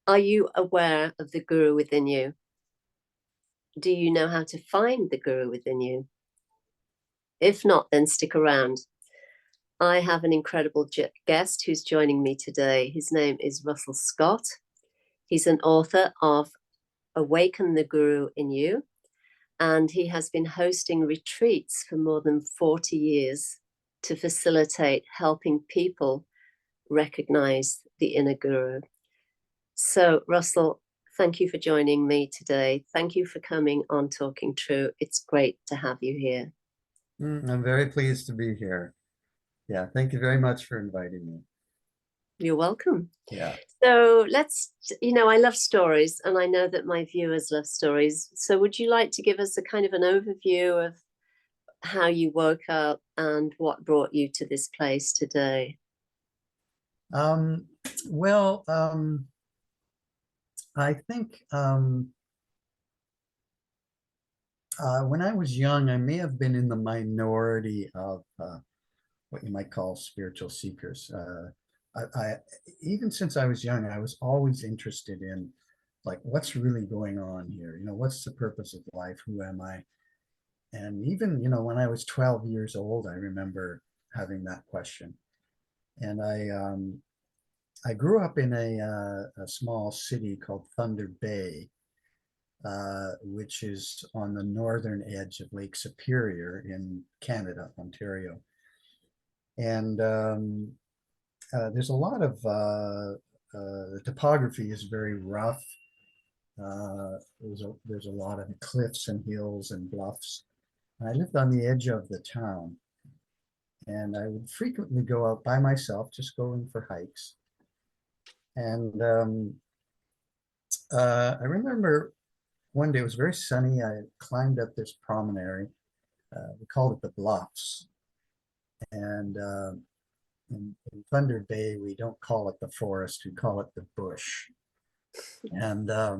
Are you aware of the guru within you? Do you know how to find the guru within you? If not, then stick around. I have an incredible guest who's joining me today. His name is Russell Scott. He's an author of Awaken the Guru in You, and he has been hosting retreats for more than 40 years to facilitate helping people recognize the inner guru. So, Russell, thank you for joining me today. Thank you for coming on Talking True. It's great to have you here. I'm very pleased to be here. Yeah, thank you very much for inviting me. You're welcome. Yeah. So I love stories, and I know that my viewers love stories. So would you like to give us a kind of an overview of how you woke up and what brought you to this place today? Um, well, I think when I was young, I may have been in the minority of what you might call spiritual seekers. I even since I was young, I was always interested in like what's really going on here. What's the purpose of life? Who am I? And even when I was 12 years old, I remember having that question. And I grew up in a small city called Thunder Bay, which is on the northern edge of Lake Superior in Canada, Ontario. And there's a lot of the topography is very rough. There's a lot of cliffs and hills and bluffs. And I lived on the edge of the town, and I would frequently go out by myself, just going for hikes. And I remember one day it was very sunny. I climbed up this promontory. We called it the Bluffs. And in Thunder Bay, we don't call it the forest, we call it the bush. And, uh,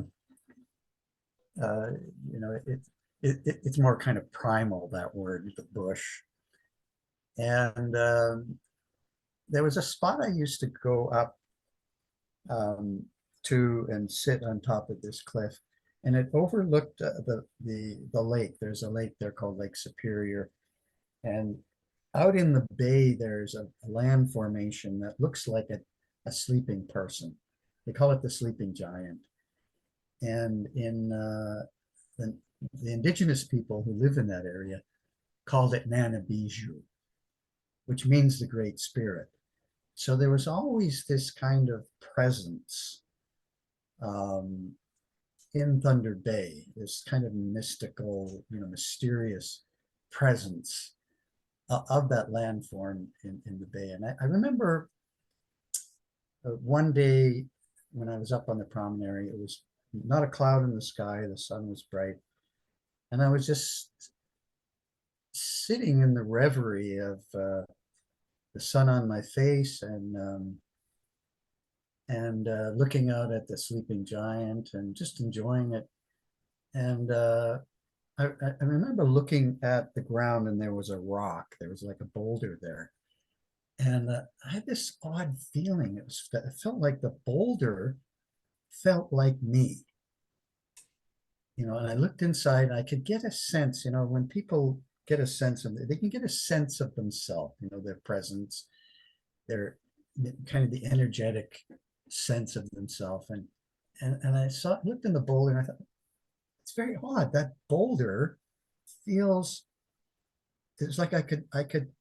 you know, it's more kind of primal, that word, the bush. And there was a spot I used to go up to and sit on top of this cliff, and it overlooked the lake. There's a lake there called Lake Superior, and out in the bay there's a land formation that looks like a sleeping person. They call it the sleeping giant, and in the indigenous people who live in that area called it Nana Bijou, which means the Great Spirit. So there was always this kind of presence um, in Thunder Bay, this kind of mystical, mysterious presence of that landform in the bay. And I remember one day when I was up on the promontory, it was not a cloud in the sky, the sun was bright, and I was just sitting in the reverie of the sun on my face and looking out at the sleeping giant and just enjoying it. And I remember looking at the ground, and there was a rock. There was like a boulder there. And I had this odd feeling. It felt like the boulder felt like me. And I looked inside, and I could get a sense, when people get a sense of it, they can get a sense of themselves, their presence, their kind of the energetic sense of themselves. And I looked in the boulder, and I thought, it's very odd. That boulder feels, it's like I could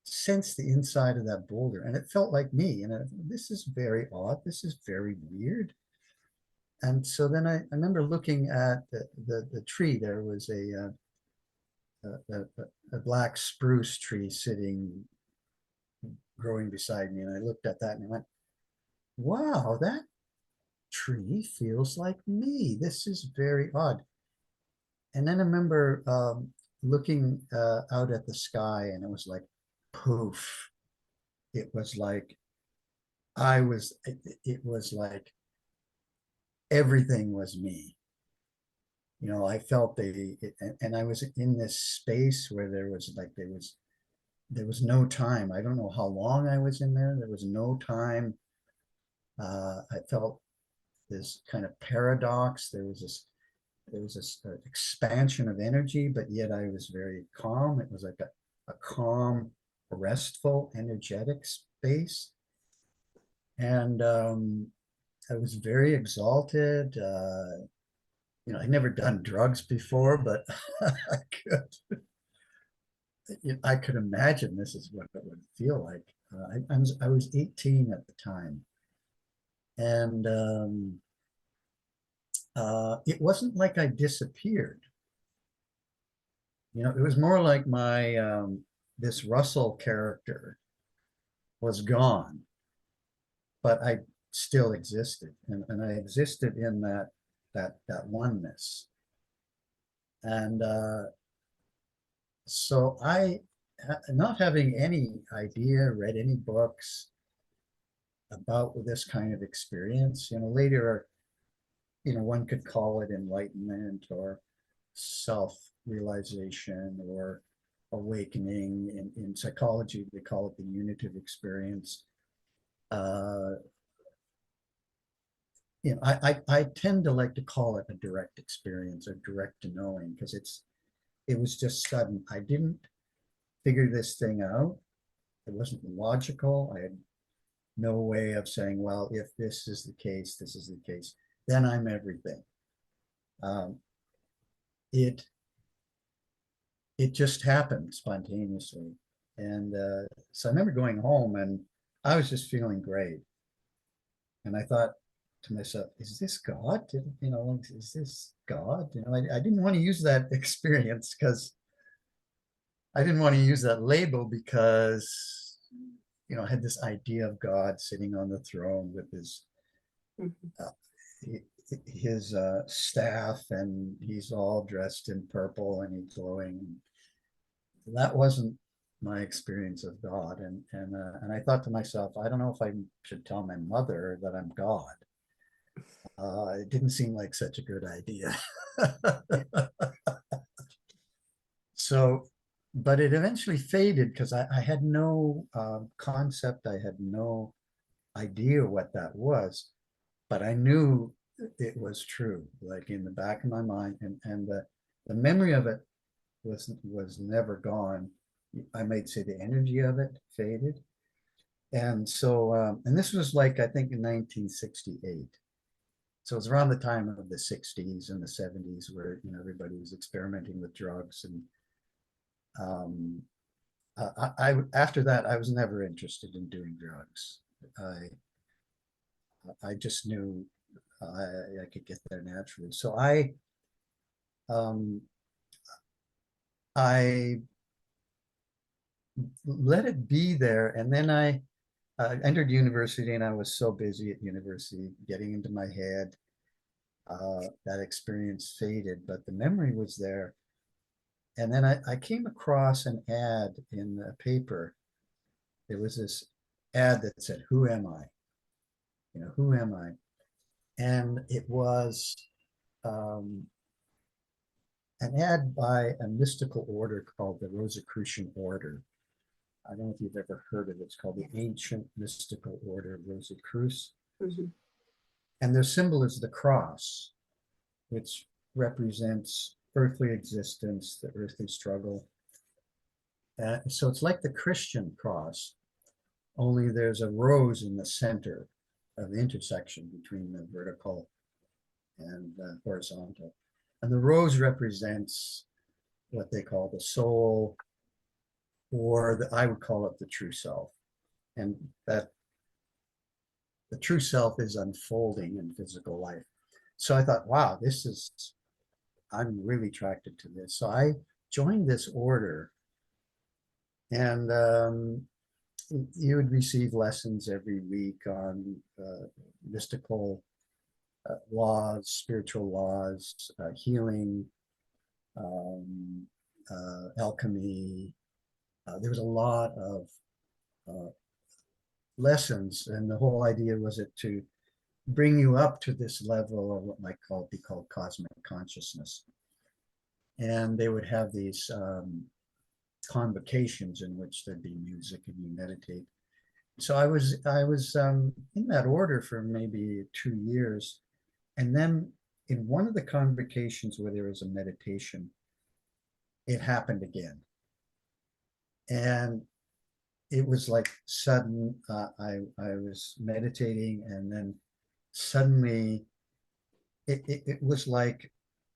sense the inside of that boulder, and it felt like me. And this is very odd. This is very weird. And so then I remember looking at the tree. There was a black spruce tree growing beside me, and I looked at that and I went, wow, that tree feels like me. This is very odd. And then I remember looking out at the sky, and it was like poof. It was like it was like everything was me. I felt and I was in this space where there was no time. I don't know how long I was in there. There was no time. I felt this kind of paradox. There was this expansion of energy, but yet I was very calm. It was like a calm, restful, energetic space. And I was very exalted. I'd never done drugs before, but I could imagine this is what it would feel like. I was 18 at the time, and it wasn't like I disappeared. It was more like my this Russell character was gone, but I still existed, and I existed in that oneness. And so not having any idea, read any books about this kind of experience, later, one could call it enlightenment or self-realization or awakening. In psychology, they call it the unitive experience. I tend to like to call it a direct experience or direct to knowing, because it was just sudden. I didn't figure this thing out. It wasn't logical. I had no way of saying, well, if this is the case, this is the case, then I'm everything. It just happened spontaneously. And so I remember going home and I was just feeling great. And I thought to myself, is this God? Is this God? I didn't want to use that experience because I didn't want to use that label, because I had this idea of God sitting on the throne with his staff, and he's all dressed in purple and he's glowing. That wasn't my experience of God, and I thought to myself, I don't know if I should tell my mother that I'm God. It didn't seem like such a good idea. So, but it eventually faded because I had no concept. I had no idea what that was, but I knew it was true, like in the back of my mind, and the memory of it was never gone. I might say the energy of it faded. And so, and this was like, I think in 1968. So it was around the time of the 60s and the 70s where, everybody was experimenting with drugs. And after that, I was never interested in doing drugs. I just knew I could get there naturally. So I let it be there. And then I entered university, and I was so busy at university getting into my head. That experience faded, but the memory was there. And then I came across an ad in the paper. There was this ad that said, "Who am I? Who am I?" And it was an ad by a mystical order called the Rosicrucian Order. I don't know if you've ever heard of it. It's called the Ancient Mystical Order of Rosicrucians. Mm-hmm. And their symbol is the cross, which represents earthly existence, the earthly struggle. So it's like the Christian cross, only there's a rose in the center of the intersection between the vertical and the horizontal. And the rose represents what they call the soul, or I would call it the true self. And that the true self is unfolding in physical life. So I thought, wow, I'm really attracted to this. So I joined this order, and you would receive lessons every week on mystical laws, spiritual laws, healing, alchemy. There was a lot of lessons, and the whole idea was to bring you up to this level of what might be called cosmic consciousness. And they would have these convocations in which there'd be music and you meditate. So I was in that order for maybe 2 years, And then in one of the convocations where there was a meditation, it happened again. And it was like sudden, I was meditating, and then suddenly it was like,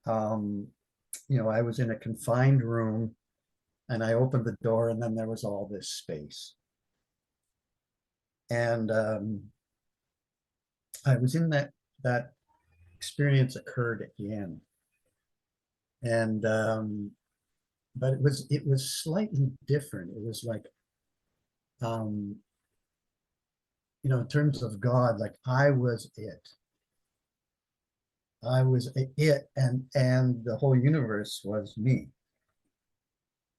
I was in a confined room, and I opened the door, and then there was all this space. And I was in that experience occurred again. And but it was slightly different. It was like, in terms of God, like I was it. I was it, and the whole universe was me.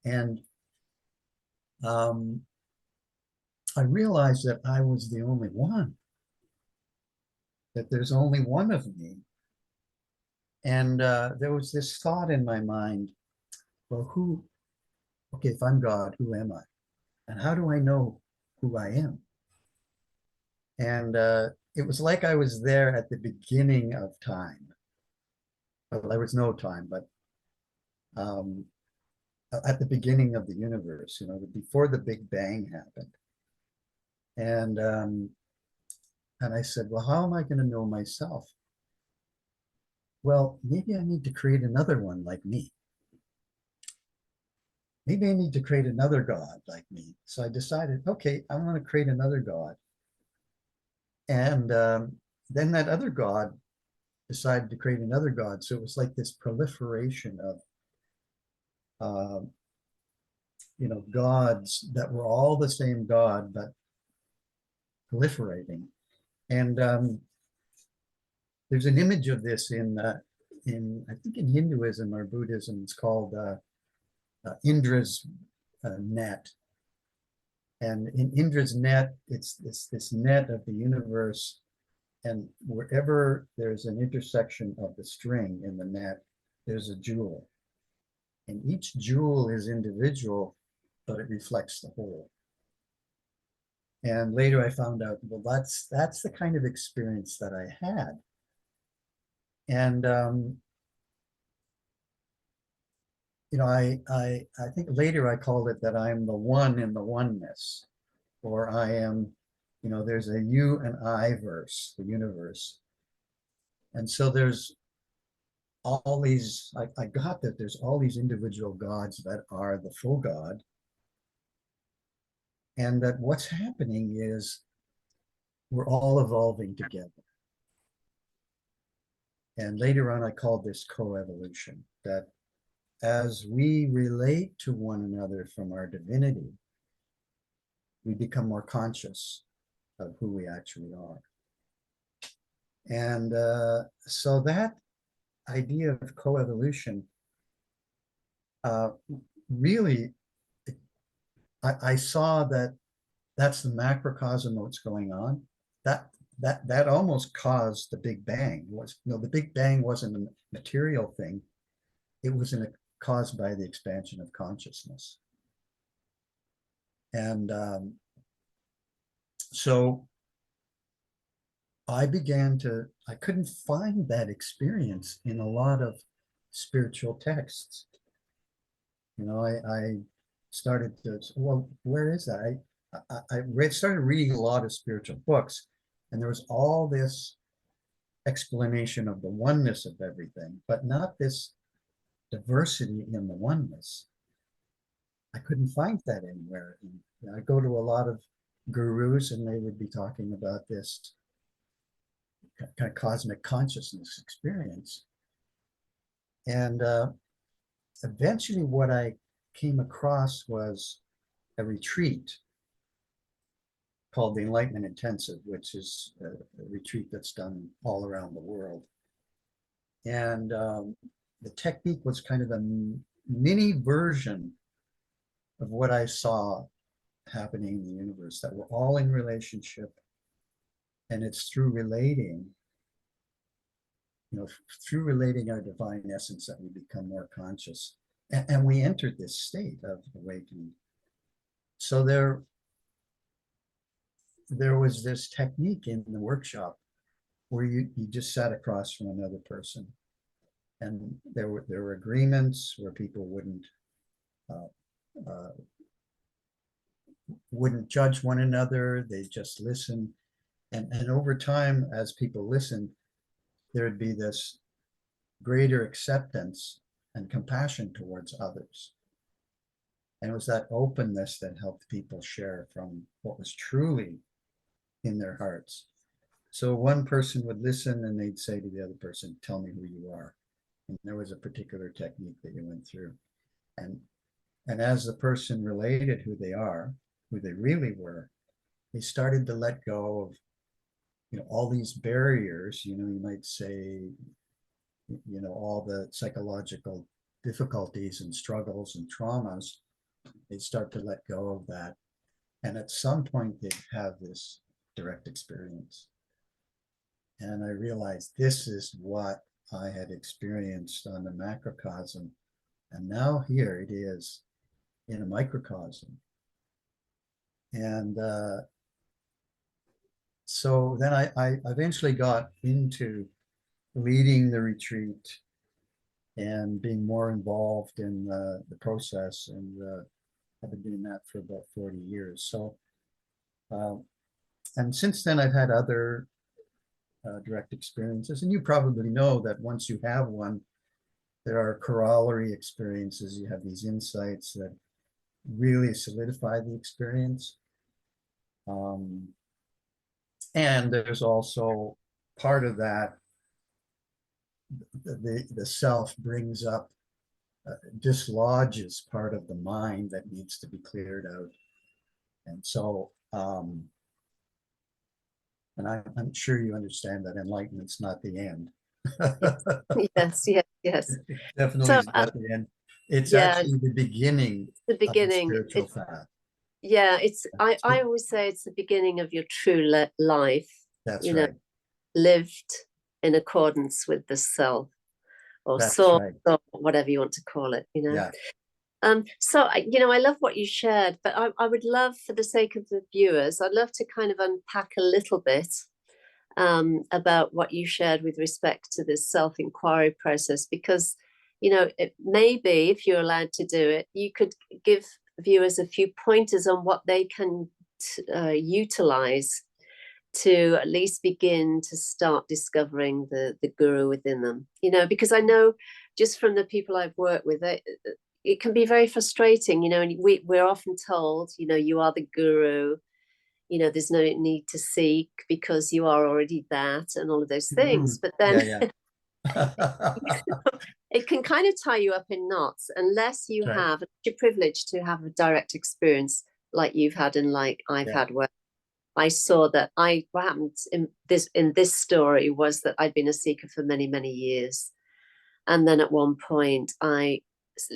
And I realized that I was the only one, that there's only one of me. And there was this thought in my mind, well, okay, if I'm God, who am I? And how do I know who I am? And it was like I was there at the beginning of time. Well, there was no time, but um, at the beginning of the universe, before the Big Bang happened. And I said, well, how am I going to know myself? Well, maybe I need to create another one like me. Maybe I need to create another God like me. So I decided, okay, I'm going to create another God. And then that other God decided to create another God. So it was like this proliferation of, gods that were all the same God, but proliferating. And there's an image of this in I think in Hinduism or Buddhism. It's called Indra's net. And in Indra's net, it's this net of the universe. And wherever there's an intersection of the string in the net, there's a jewel. And each jewel is individual, but it reflects the whole. And later I found out, well, that's the kind of experience that I had. And I think later I called it that I'm the one in the oneness, or I am, there's a you and I verse, the universe. And so there's all these, I got that there's all these individual gods that are the full God. And that what's happening is we're all evolving together. And later on, I called this co-evolution, that as we relate to one another from our divinity, we become more conscious of who we actually are. And so that idea of co-evolution really, I saw that that's the macrocosm of what's going on. That almost caused the Big Bang. The Big Bang wasn't a material thing. It was caused by the expansion of consciousness. And so I couldn't find that experience in a lot of spiritual texts. I started to, well, where is that? I started reading a lot of spiritual books, and there was all this explanation of the oneness of everything, but not this diversity in the oneness. I couldn't find that anywhere. And I go to a lot of gurus, and they would be talking about this kind of cosmic consciousness experience. And eventually what I came across was a retreat called the Enlightenment Intensive, which is a retreat that's done all around the world. And the technique was kind of a mini version of what I saw happening in the universe, that we're all in relationship. And it's through relating, through relating our divine essence, that we become more conscious. And we entered this state of awakening. So there was this technique in the workshop where you just sat across from another person, and there were agreements where people uh, uh, wouldn't judge one another. They just listened. And over time, as people listened, there would be this greater acceptance and compassion towards others. And it was that openness that helped people share from what was truly in their hearts. So one person would listen and they'd say to the other person, tell me who you are. And there was a particular technique that you went through. And as the person related who they are, who they really were, they started to let go of, all these barriers, you might say, all the psychological difficulties and struggles and traumas. They start to let go of that. And at some point they have this direct experience. And I realized this is what I had experienced on the macrocosm. And now here it is in a microcosm. And so then I eventually got into leading the retreat and being more involved in the process. And I've been doing that for about 40 years. So, and since then I've had other direct experiences. And you probably know that once you have one, there are corollary experiences. You have these insights that really solidify the experience. And there's also part of that, the self brings up, dislodges part of the mind that needs to be cleared out. And so, and I'm sure you understand that enlightenment's not the end. Yes, yes, yes. Definitely So is not the end. It's yeah, actually the beginning the of the beginning. spiritual path. Yeah, I always say it's the beginning of your true life. That's right. Lived in accordance with the self, or That's soul, right. or whatever you want to call it. Yeah. So I love what you shared, but I would love, for the sake of the viewers, I'd love to kind of unpack a little bit about what you shared with respect to this self-inquiry process, because it maybe, if you're allowed to do it, you could give viewers a few pointers on what they can utilize to at least begin to start discovering the guru within them. Because I know, just from the people I've worked with, it can be very frustrating, and we're often told, you are the guru, there's no need to seek because you are already that, and all of those things. But then it can kind of tie you up in knots unless you have your privilege to have a direct experience like you've had and like I've had, where I saw that what happened in this story was that I'd been a seeker for many, many years. And then at one point I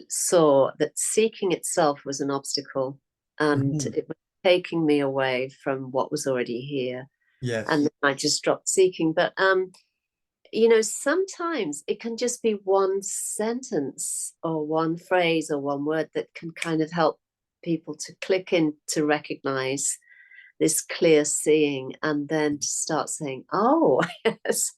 saw that seeking itself was an obstacle, and it was taking me away from what was already here. Yes. And then I just dropped seeking. But sometimes it can just be one sentence or one phrase or one word that can kind of help people to click in, to recognize this clear seeing, and then to start saying, oh, yes,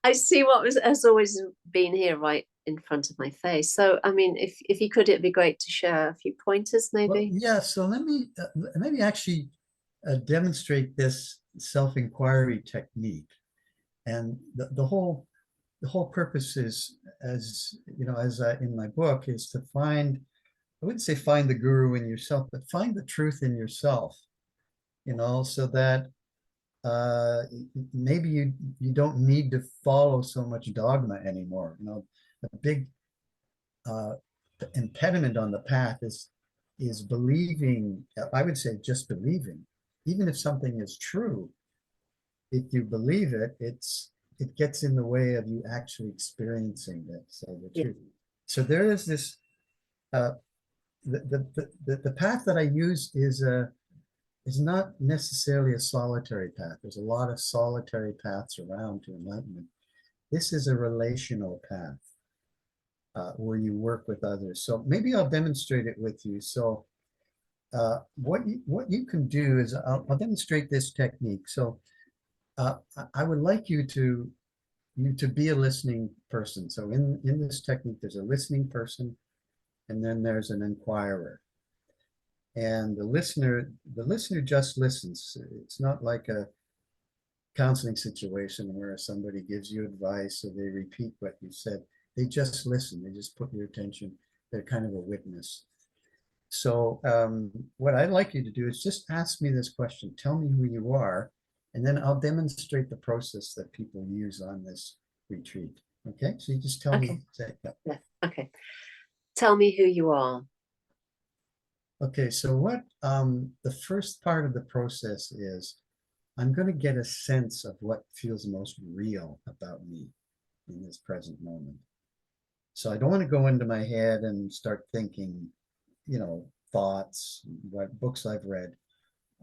I see what has always been here right in front of my face. So, I mean, if you could, it'd be great to share a few pointers, maybe. Well, yeah, so let me maybe actually demonstrate this self-inquiry technique. And the whole purpose is, as in my book, is to find, I wouldn't say find the guru in yourself, but find the truth in yourself, so that maybe you don't need to follow so much dogma anymore. A big impediment on the path is believing. I would say just believing, even if something is true. If you believe it, it gets in the way of you actually experiencing it. So the truth. So there is this. The path that I use is not necessarily a solitary path. There's a lot of solitary paths around to enlightenment. This is a relational path where you work with others. So maybe I'll demonstrate it with you. So what you can do is I'll demonstrate this technique. So I would like you to be a listening person. So in this technique, there's a listening person, and then there's an inquirer. And the listener just listens. It's not like a counseling situation where somebody gives you advice or they repeat what you said. They just listen. They just put your attention. They're kind of a witness. So what I'd like you to do is just ask me this question. Tell me who you are, and then I'll demonstrate the process that people use on this retreat. Okay, so you just tell me. Okay. Yeah. Okay. Tell me who you are. Okay, so what the first part of the process is, I'm going to get a sense of what feels most real about me in this present moment. So I don't want to go into my head and start thinking, thoughts, what books I've read.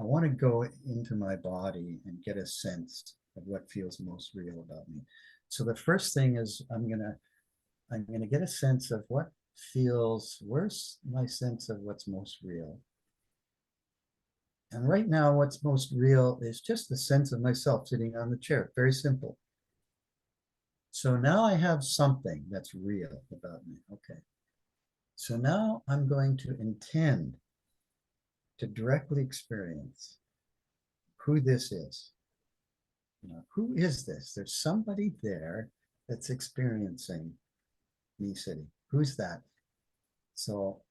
I want to go into my body and get a sense of what feels most real about me. So the first thing is I'm gonna get a sense of where's my sense of what's most real. And right now, what's most real is just the sense of myself sitting on the chair. Very simple. So now I have something that's real about me. Okay. So now I'm going to intend to directly experience who this is. Who is this? There's somebody there that's experiencing me sitting. Who's that? So,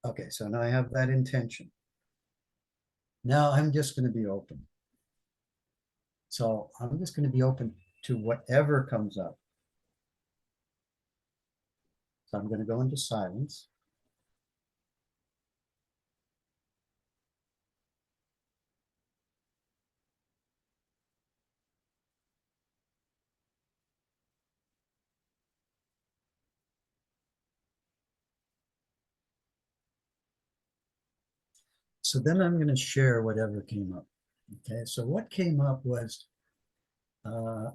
okay, so now I have that intention. Now I'm just going to be open. So I'm just going to be open to whatever comes up. So I'm going to go into silence. So then I'm going to share whatever came up. Okay, so what came up was uh,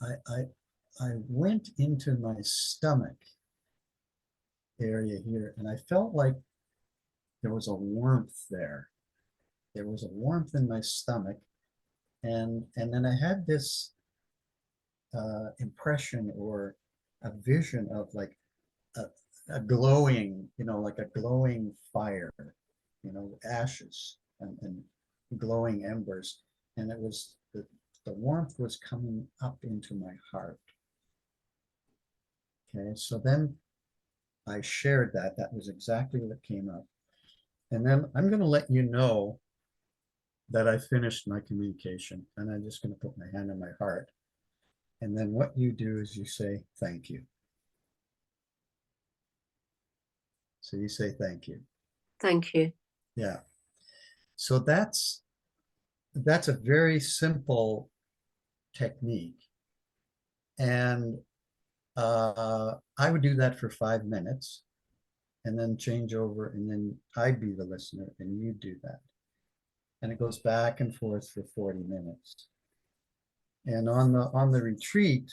I went into my stomach area here, and I felt like there was a warmth there. There was a warmth in my stomach, and then I had this impression or a vision of like a, a glowing, like a glowing fire, ashes and glowing embers, and it was the warmth was coming up into my heart. Okay, so then I shared that. That was exactly what came up. And then I'm going to let you know that I finished my communication, and I'm just going to put my hand on my heart. And then what you do is you say, thank you. So you say, thank you. Thank you. Yeah. So that's a very simple technique. And I would do that for 5 minutes and then change over, and then I'd be the listener and you do that. And it goes back and forth for 40 minutes. And on the retreat,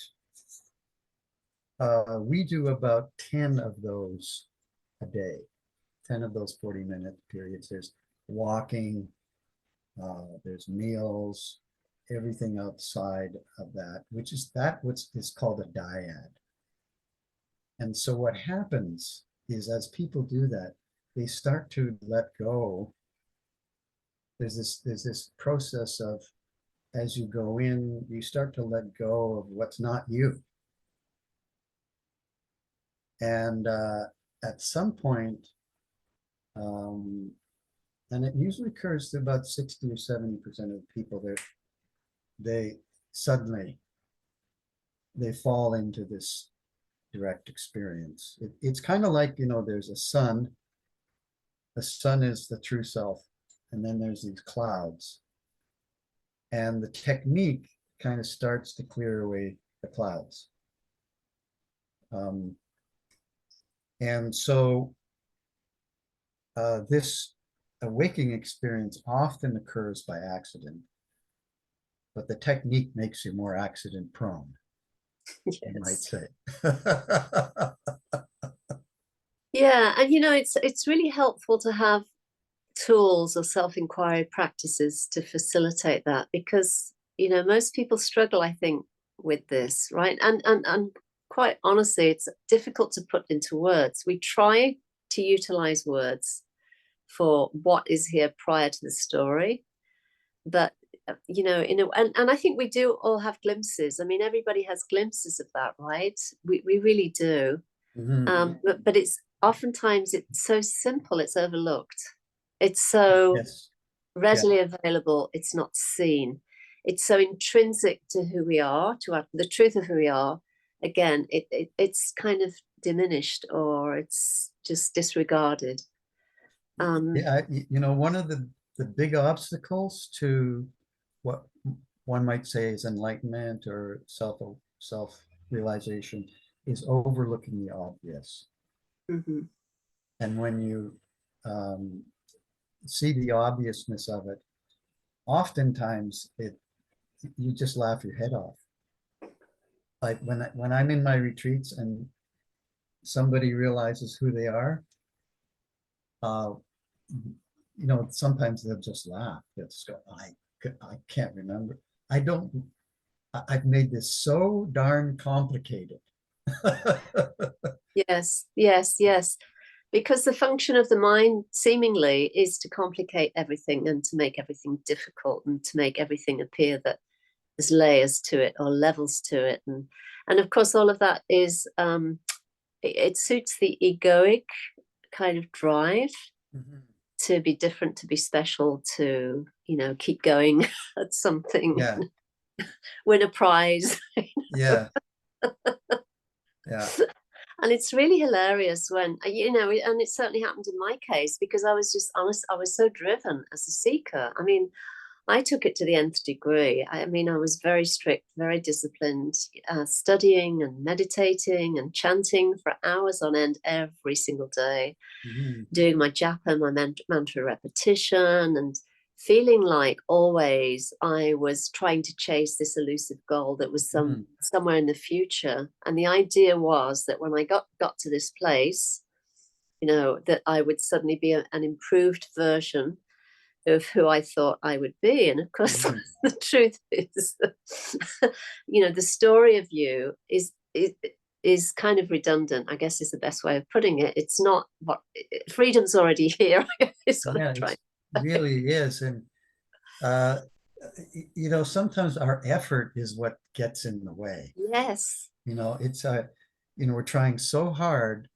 we do about 10 of those a day, 10 of those 40-minute periods. There's walking, there's meals, everything outside of that, which is what's called a dyad. And so what happens is as people do that, they start to let go. There's this process of, as you go in, you start to let go of what's not you. And at some point, and it usually occurs to about 60 or 70% of people, they suddenly they fall into this direct experience. It's kind of like, there's a sun. The sun is the true self, and then there's these clouds. And the technique kind of starts to clear away the clouds. And so this awakening experience often occurs by accident, but the technique makes you more accident prone, you might Yes. say. Yeah, and it's really helpful to tools or self-inquiry practices to facilitate that, because most people struggle, I think, with this, right? And quite honestly, it's difficult to put into words. We try to utilize words for what is here prior to the story, but and I think we do all have glimpses. I mean, everybody has glimpses of that, right? We really do. But it's oftentimes, it's so simple, it's overlooked. It's so Yes. readily available, it's not seen. It's so intrinsic to who we are, to the truth of who we are. Again, it's kind of diminished, or it's just disregarded. Yeah, one of the big obstacles to what one might say is enlightenment or self-realization is overlooking the obvious. Mhm. And when you see the obviousness of it, oftentimes you just laugh your head off. Like when I'm in my retreats and somebody realizes who they are, uh, sometimes they'll just laugh. They'll just go, I can't remember. I've made this so darn complicated. Yes, yes, yes. Because the function of the mind seemingly is to complicate everything and to make everything difficult and to make everything appear that there's layers to it or levels to it. And of course, all of that is, it suits the egoic kind of drive to be different, to be special, to, keep going at something, Yeah, win a prize. yeah, yeah. And it's really hilarious when, and it certainly happened in my case, because I was just honest, I was so driven as a seeker. I mean, I took it to the nth degree. I mean, I was very strict, very disciplined, studying and meditating and chanting for hours on end every single day, doing my japa, my mantra repetition, and feeling like always I was trying to chase this elusive goal that was somewhere in the future. And the idea was that when I got to this place, that I would suddenly be an improved version of who I thought I would be. And of course, the truth is, the story of you is kind of redundant, I guess is the best way of putting it. It's not what freedom's already here, is what I'm trying. It really is. And sometimes our effort is what gets in the way. Yes. It's we're trying so hard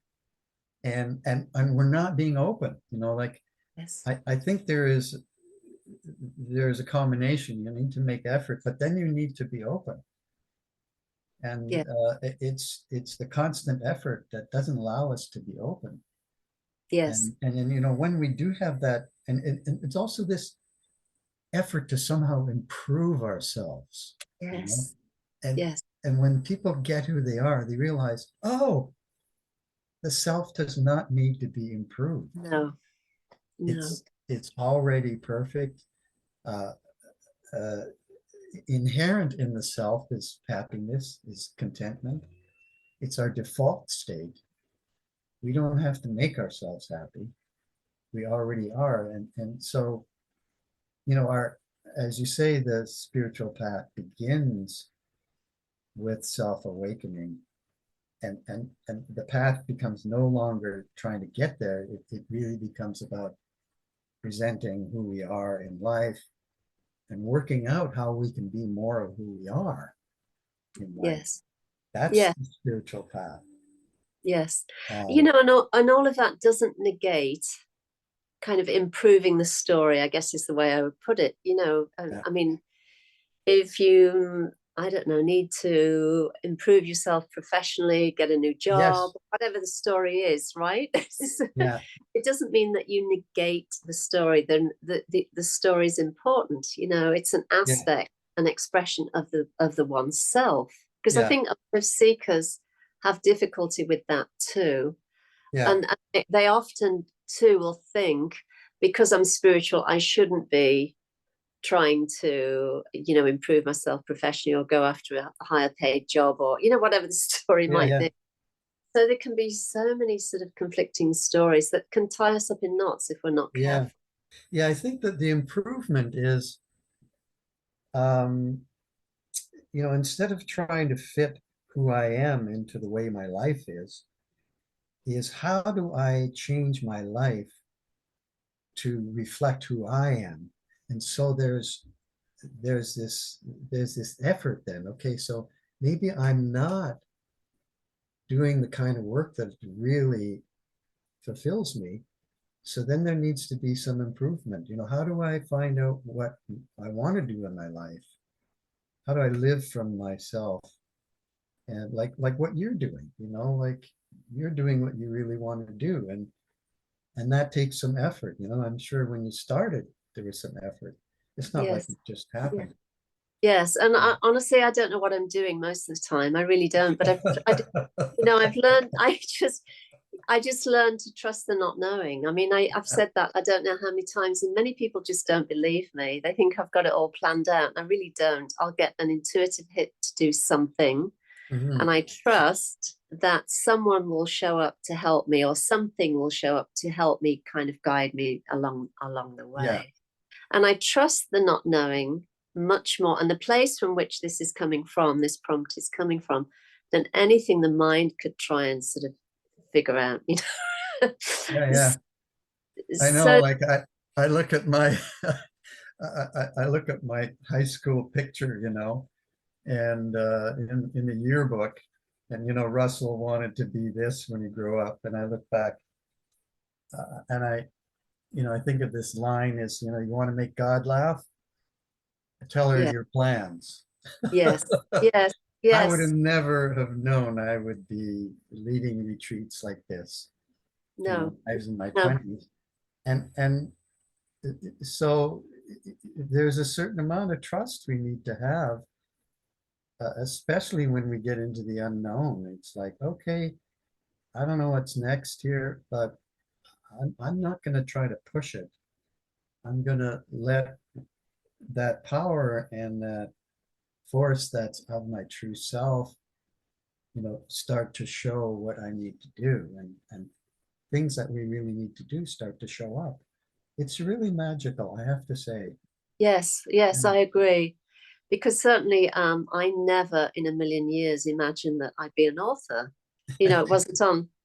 and we're not being open, like Yes. I think there's a combination. You need to make effort, but then you need to be open. And Yeah. It's the constant effort that doesn't allow us to be open. Yes. And then, when we do have that, and it's also this effort to somehow improve ourselves. Yes. And yes. and when people get who they are, they realize, oh, the self does not need to be improved. No. It's already perfect. Inherent in the self is happiness, is contentment. It's our default state. We don't have to make ourselves happy. We already are. And so, as you say, the spiritual path begins with self-awakening. And the path becomes no longer trying to get there. It really becomes about presenting who we are in life and working out how we can be more of who we are in life. Yes. That's the spiritual path. Yes. And all of that doesn't negate kind of improving the story, I guess is the way I would put it. I mean, if you, I don't know, need to improve yourself professionally, get a new job, whatever the story is, right? It doesn't mean that you negate the story. The story is important. It's an aspect, an expression of the oneself. Because I think other seekers have difficulty with that too. And they often too will think, because I'm spiritual, I shouldn't be trying to improve myself professionally or go after a higher paid job, or whatever the story might be. So there can be so many sort of conflicting stories that can tie us up in knots if we're not careful. Yeah, I think that the improvement is, um, instead of trying to fit who I am into the way my life is how do I change my life to reflect who I am? And so there's this there's this effort then. Okay, so maybe I'm not doing the kind of work that really fulfills me. So then there needs to be some improvement. How do I find out what I want to do in my life? How do I live from myself? And like what you're doing, like you're doing what you really want to do. And that takes some effort. I'm sure when you started, there was some effort. It's not like Yes. it just Yeah. happened. Yes. And honestly, I don't know what I'm doing most of the time. I really don't. But I've learned. I just learned to trust the not knowing. I mean, I've said that I don't know how many times, and many people just don't believe me. They think I've got it all planned out. I really don't. I'll get an intuitive hit to do something, Mhm. and I trust that someone will show up to help me, or something will show up to help me, kind of guide me along the Yeah. way. And I trust the not knowing much more, and the place from which this is coming from, this prompt is coming from, than anything the mind could try and sort of figure out. Yeah, yeah. I know, So like I look at my I look at my high school picture, and in the yearbook, and Russell wanted to be this when he grew up, and I look back, and I think of this line is, you want to make God laugh, tell her yeah, your plans. yes, yes, I would have yes. never have known I would be leading retreats like this. No, I was in my no. 20s, and so there's a certain amount of trust we need to have, especially when we get into the unknown. It's like, okay, I don't know what's next here, but I'm not going to try to push it. I'm going to let that power and that force that's of my true self, start to show what I need to do, and things that we really need to do start to show up. It's really magical, I have to say. Yes, yes, And I agree. Because certainly, I never in a million years imagined that I'd be an author. It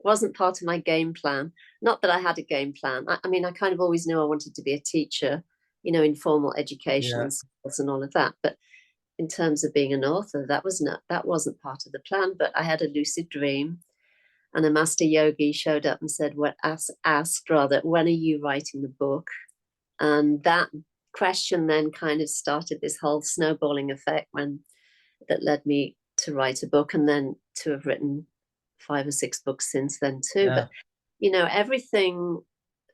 wasn't part of my game plan. Not that I had a game plan. I mean, I kind of always knew I wanted to be a teacher, in formal education yeah, and schools and all of that. But in terms of being an author, that wasn't part of the plan. But I had a lucid dream, and a master yogi showed up and said, "What asked rather, when are you writing the book?" And that question then kind of started this whole snowballing effect that led me to write a book, and then to have written 5 or 6 books since then too. yeah, But everything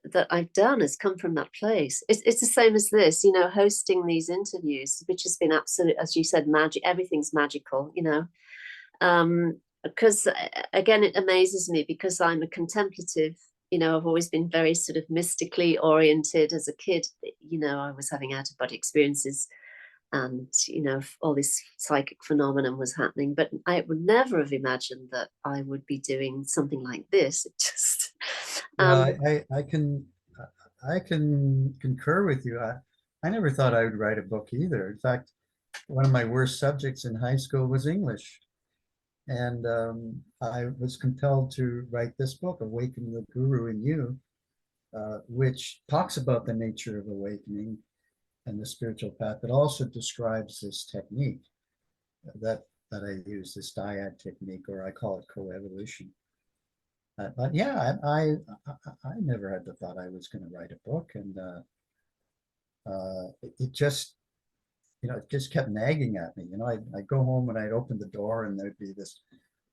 that I've done has come from that place. It's the same as this, hosting these interviews, which has been absolute, as you said, magic. Everything's magical, because again, it amazes me because I'm a contemplative. I've always been very sort of mystically oriented as a kid. I was having out of body experiences, and all this psychic phenomenon was happening, but I would never have imagined that I would be doing something like this. It just yeah. I can concur with you. I never thought I would write a book either. In fact, one of my worst subjects in high school was English. And I was compelled to write this book, Awaken the Guru in You, which talks about the nature of awakening and the spiritual path, but also describes this technique that I use, this dyad technique, or I call it co-evolution. But yeah, I never had the thought I was going to write a book, and it just it just kept nagging at me. I'd go home and I'd open the door and there'd be this,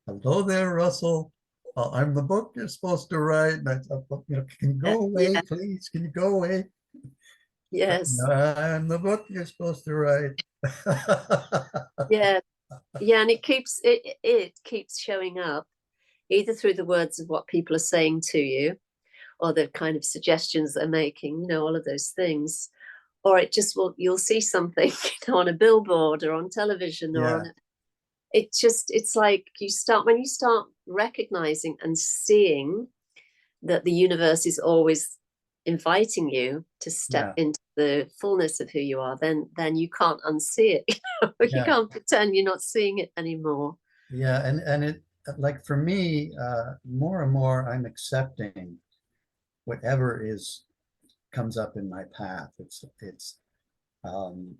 "Hello there, Russell. I'm the book you're supposed to write." And I thought, "Can you yeah, go away, yeah, please? Can you go away? yes, I'm the book you're supposed to write." yeah, yeah, and it keeps showing up either through the words of what people are saying to you, or the kind of suggestions they're making, all of those things, or it just will, you'll see something on a billboard or on television or Yeah, on it's like when you start recognizing and seeing that the universe is always inviting you to step Yeah. into the fullness of who you are, then you can't unsee it. You Yeah. can't pretend you're not seeing it anymore. Yeah. And it, like for me, more and more I'm accepting whatever is comes up in my path. It's um,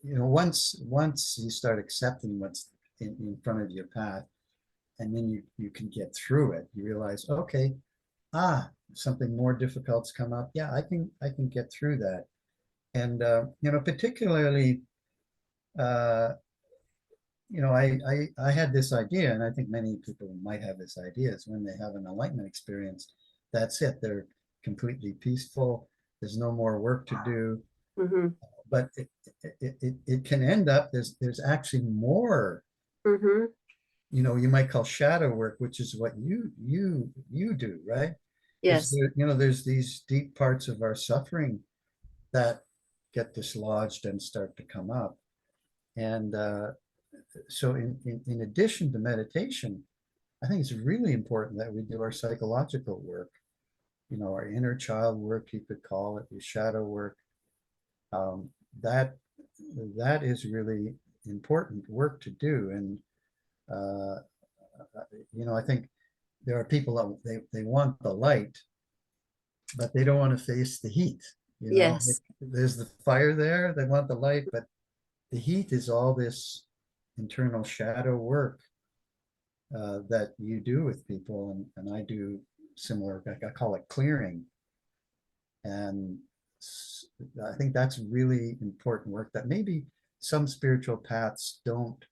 once you start accepting what's in front of your path, and then you can get through it, you realize, okay, something more difficult's come up. Yeah, I can get through that. And particularly, uh, I had this idea, and I think many people might have this idea, is when they have an enlightenment experience, that's it. They're completely peaceful. There's no more work to do. Mm-hmm. But it can end up, there's actually more, Mm-hmm. you might call shadow work, which is what you do, right? Is Yes. there's these deep parts of our suffering that get dislodged and start to come up. And so in addition to meditation, I think it's really important that we do our psychological work, our inner child work, you could call it, your shadow work. Um, that that is really important work to do. And uh, I think there are people that they want the light, but they don't want to face the heat. Yes. There's the fire there, they want the light, but the heat is all this internal shadow work that you do with people, and I do similar. I call it clearing, and I think that's really important work that maybe some spiritual paths don't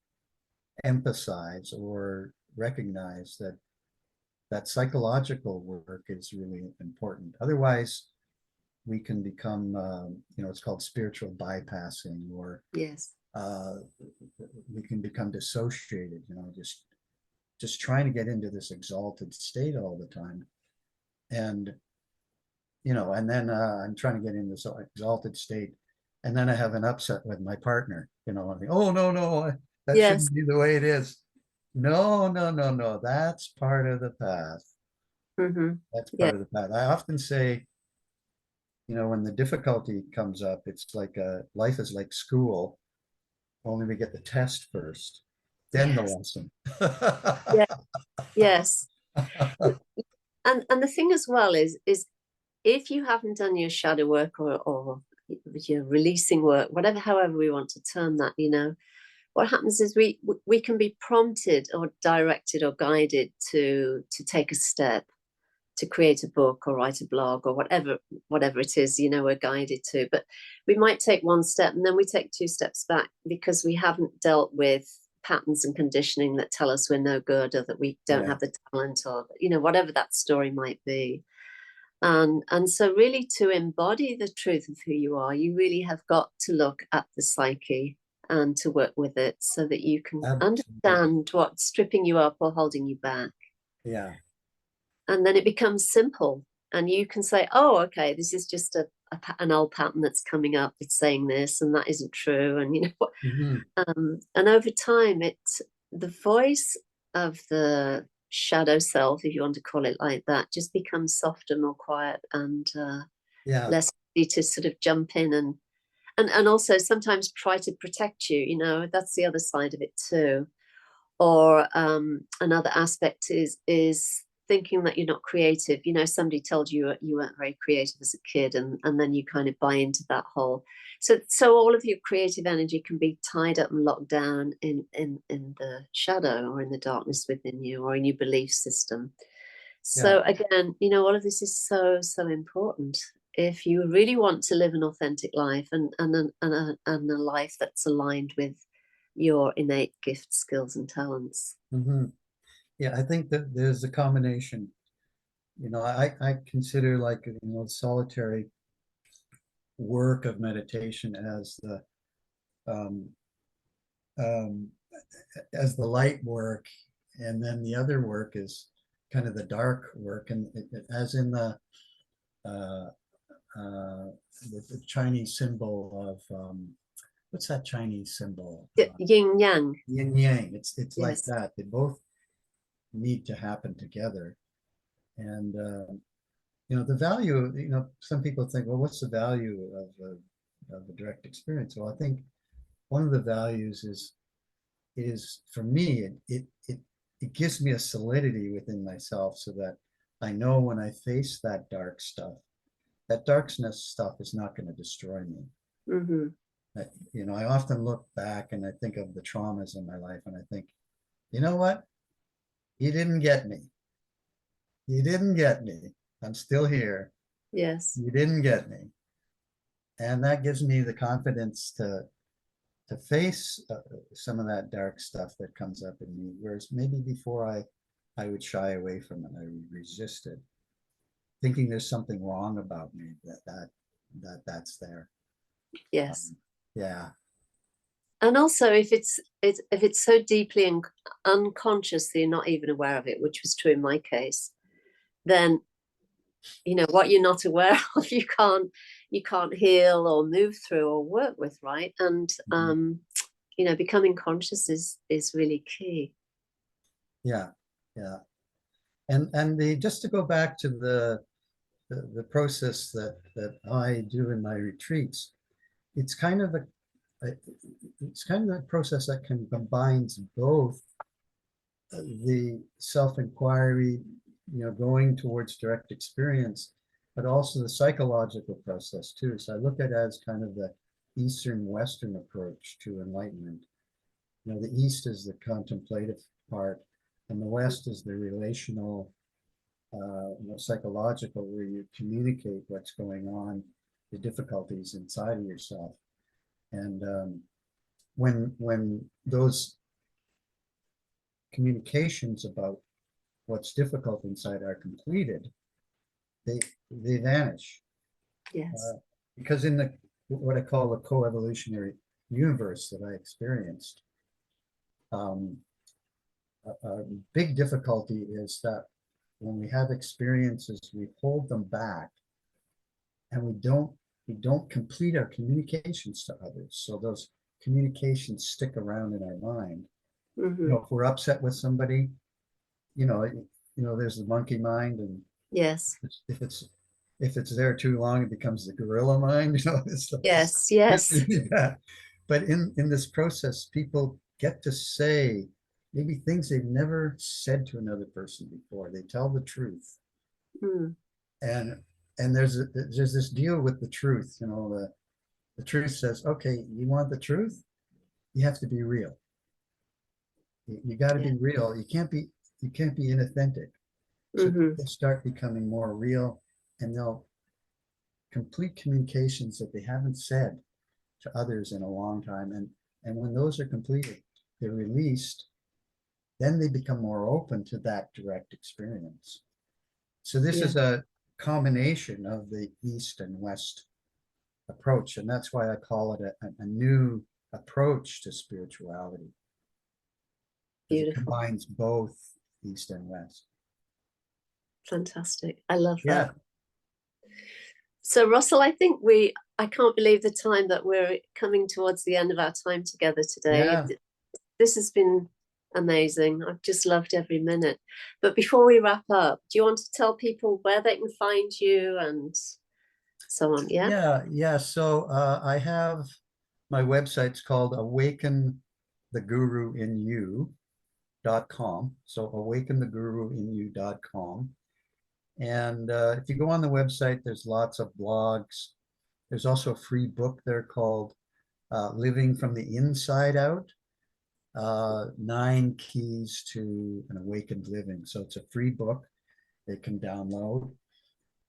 emphasize or recognize, that psychological work is really important. Otherwise, we can become, it's called spiritual bypassing, or Yes. uh, we can become dissociated, just trying to get into this exalted state all the time. And, and then I'm trying to get in this exalted state. And then I have an upset with my partner, I think, oh, no, no, that Yes. shouldn't be the way it is. No, no, no, no, that's part of the path. Mm-hmm. That's Yeah. part of the path. I often say, when the difficulty comes up, it's like life is like school, only we get the test first, then the Yes. lesson. Yeah. Yes. And the thing as well is if you haven't done your shadow work, or your releasing work, whatever, however we want to term that, what happens is we can be prompted or directed or guided to take a step, to create a book or write a blog or whatever it is, we're guided to. But we might take one step and then we take two steps back because we haven't dealt with patterns and conditioning that tell us we're no good, or that we don't Yeah. have the talent, or whatever that story might be. And so really, to embody the truth of who you are, you really have got to look at the psyche and to work with it so that you can Absolutely. understand what's stripping you up or holding you back. Yeah. And then it becomes simple. And you can say, oh, okay, this is just an old pattern that's coming up. It's saying this, and that isn't true. And, Mhm. and over time, the voice of the shadow self, if you want to call it like that, just becomes softer, more quiet, and Yeah. less easy to sort of jump in and also sometimes try to protect you. That's the other side of it too. Or another aspect is thinking that you're not creative. Somebody told you you weren't very creative as a kid, and then you kind of buy into that whole. So all of your creative energy can be tied up and locked down in the shadow, or in the darkness within you, or in your belief system. Yeah. So again, all of this is so important. If you really want to live an authentic life, and a life that's aligned with your innate gifts, skills, and talents. Mhm. Yeah. I think that there's a combination. I consider, like, solitary work of meditation um, um, as the light work, and then the other work is kind of the dark work, and as in uh, the Chinese symbol of what's that Chinese symbol? Yin yang. Yin yang. It's like Yes. that. They both need to happen together, and the value, some people think, well, what's the value of a direct experience? Well, I think one of the values is for me, it gives me a solidity within myself so that I know when I face that dark stuff, that darkness stuff is not going to destroy me. Mm-hmm. I often look back and I think of the traumas in my life and I think, you know what? You didn't get me. You didn't get me. I'm still here. Yes. You didn't get me. And that gives me the confidence to face some of that dark stuff that comes up in me. Whereas maybe before I would shy away from it, I would resist it, thinking there's something wrong about me that's there. Yes. Yeah. And also, if it's so deeply unconscious that you're not even aware of it, which was true in my case, then what you're not aware of, you can't heal or move through or work with, right? And becoming conscious is really key. Yeah. Yeah. And just to go back to the process that I do in my retreats, it's kind of a process that combines both the self-inquiry, going towards direct experience, but also the psychological process too. So I look at it as kind of the Eastern Western approach to enlightenment. The East is the contemplative part, and the West is the relational, psychological, where you communicate what's going on, the difficulties inside of yourself. And when those communications about what's difficult inside are completed, they vanish. Yes. Because in what I call the co-evolutionary universe that I experienced, um, a big difficulty is that when we have experiences, we hold them back, and we don't complete our communications to others. So those communications stick around in our mind. Mm-hmm. If we're upset with somebody, there's the monkey mind, and Yes. if it's there too long, it becomes the gorilla mind. It's Yes. Yes. really bad. But in this process, people get to say maybe things they've never said to another person before. They tell the truth, Mm. and there's this deal with the truth. The truth says, okay, you want the truth, you have to be real. You got to Yeah. be real. You can't be inauthentic. So Mm-hmm. people start becoming more real, and they'll complete communications that they haven't said to others in a long time. And when those are completed, they're released, then they become more open to that direct experience. So this Yeah. is a combination of the East and West approach. And that's why I call it a new approach to spirituality, because it Beautiful. combines both East and West. Fantastic. I love that. Yeah. So, Russell, I can't believe the time that we're coming towards the end of our time together today. Yeah. This has been amazing. I've just loved every minute. But before we wrap up, do you want to tell people where they can find you and so on? Yeah. Yeah. Yeah. So I have my website's called awakentheguruinyou.com. So awakentheguruinyou.com. And if you go on the website, there's lots of blogs. There's also a free book there called Living from the Inside Out, 9 Keys to an Awakened Living. So it's a free book they can download.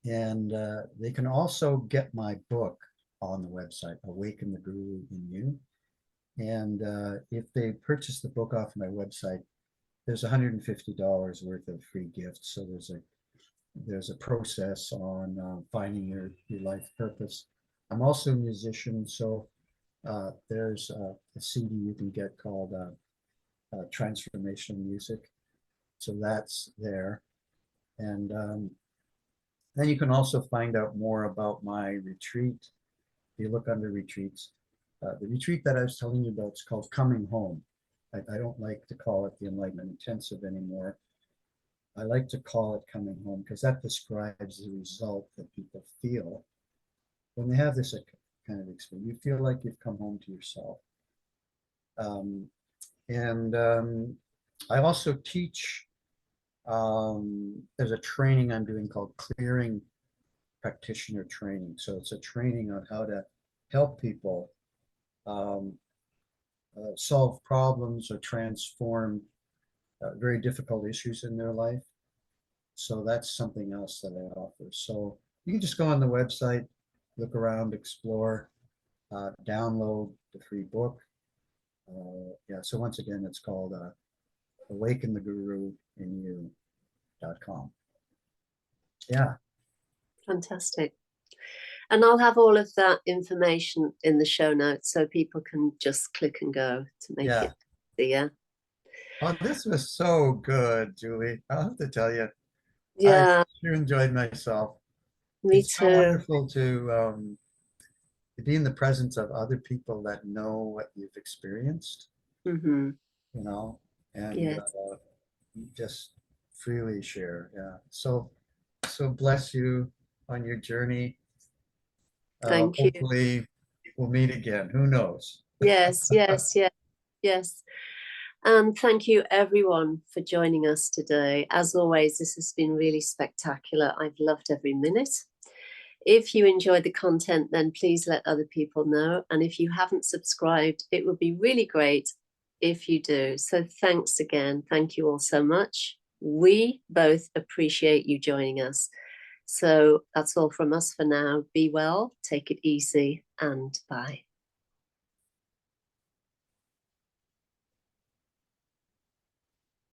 And they can also get my book on the website, Awaken the Guru in You. And if they purchase the book off my website, there's $150 worth of free gifts. So there's a process on finding your life purpose. I'm also a musician, so there's a CD you can get called Transformational Music. So that's there. And then you can also find out more about my retreat. If you look under retreats, the retreat that I was telling you about is called Coming Home. I don't like to call it the Enlightenment Intensive anymore. I like to call it coming home because that describes the result that people feel when they have this kind of experience. You feel like you've come home to yourself. And I also teach, there's a training I'm doing called Clearing Practitioner Training. So it's a training on how to help people um, solve problems or transform very difficult issues in their life. So that's something else that I offer. So you can just go on the website, look around, explore, download the free book. Yeah, so once again, it's called Awaken the Guru in You.com. Yeah. Fantastic. And I'll have all of that information in the show notes so people can just click and go to make Yeah. it easier. Oh, this was so good, Julie. I'll have to tell you, I Yeah, sure enjoyed myself. me It's so too. wonderful to be in the presence of other people that know what you've experienced, Mm-hmm. you know, and Yes. just freely share. Yeah. So bless you on your journey. Thank you. Hopefully we'll meet again. Who knows? Yes, yes, yes, yes. And thank you everyone for joining us today. As always, this has been really spectacular. I've loved every minute. If you enjoyed the content, then please let other people know. And if you haven't subscribed, it would be really great if you do. So thanks again. Thank you all so much. We both appreciate you joining us. So that's all from us for now. Be well, take it easy, and bye.